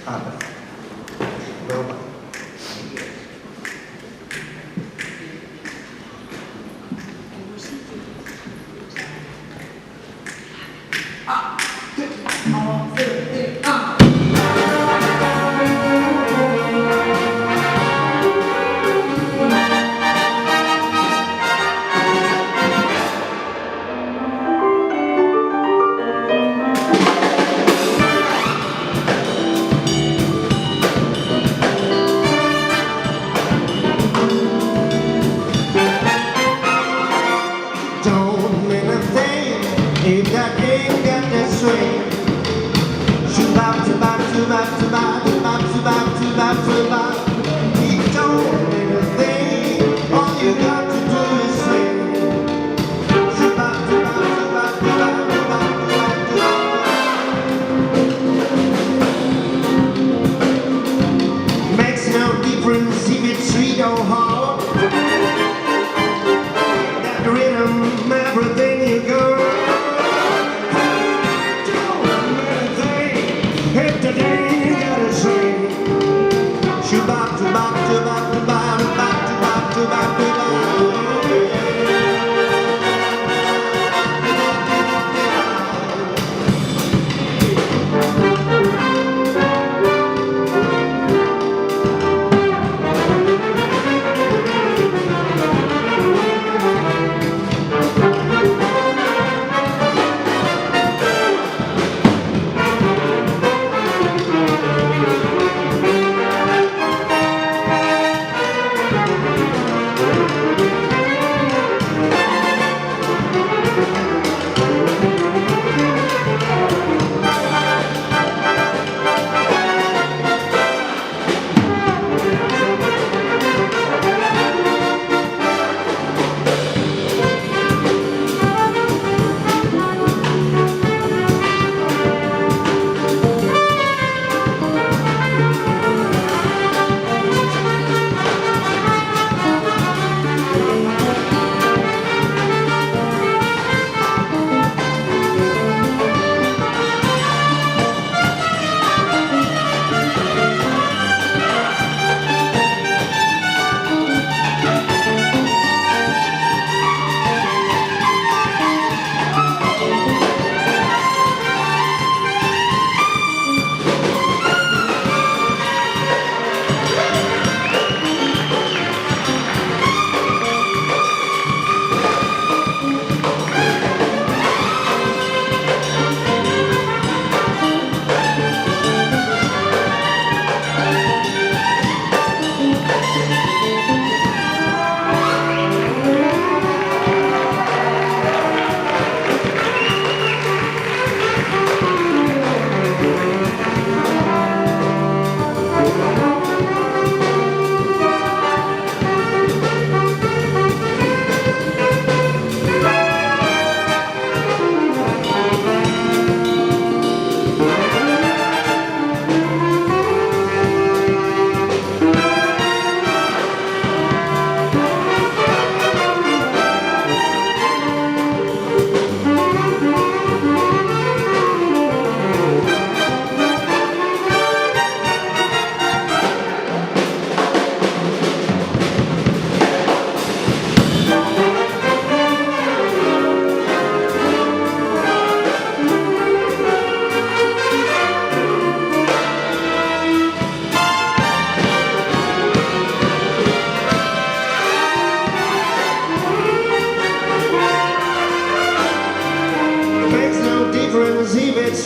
Vabbè, devo fare. Don't mean a thing if that ain't got that swing. Shoo-bop, shoo-bop, shoo-bop, shoo-bop, shoo-bop, shoo-bop, shoo-bop, shoo-bop. It don't mean a thing, all you got to do is sing. Shoo-bop, shoo-bop, shoo-bop, shoo-bop, shoo-bop, shoo-bop, shoo-bop. Makes no difference if it's sweet or hard. That rhythm, everything you got. Shoo-bop, shoo-bop, shoo-bop, shoo-bop, shoo-bop, shoo-bop, shoo-bop, shoo-bop.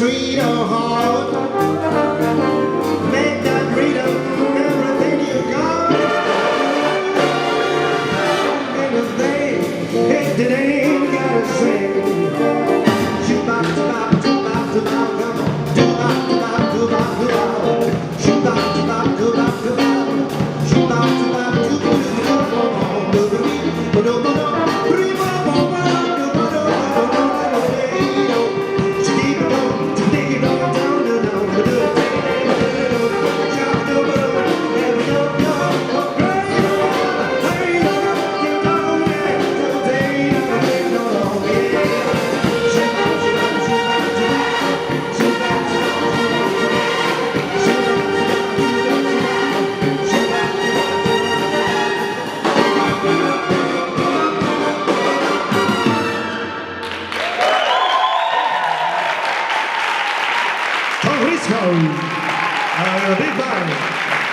Sweet or hard, make that rhythm everything you got. And if they ain't gotta sing, shoo-bop, shoo-bop, shoo-bop, shoo-bop, come on, shoo-bop, shoo-bop, shoo-bop, shoo-bop, shoo-bop, shoo-bop, shoo-bop, shoo-bop, shoo-bop, shoo-bop, shoo-bop, shoo-bop, Let's go. Big bang.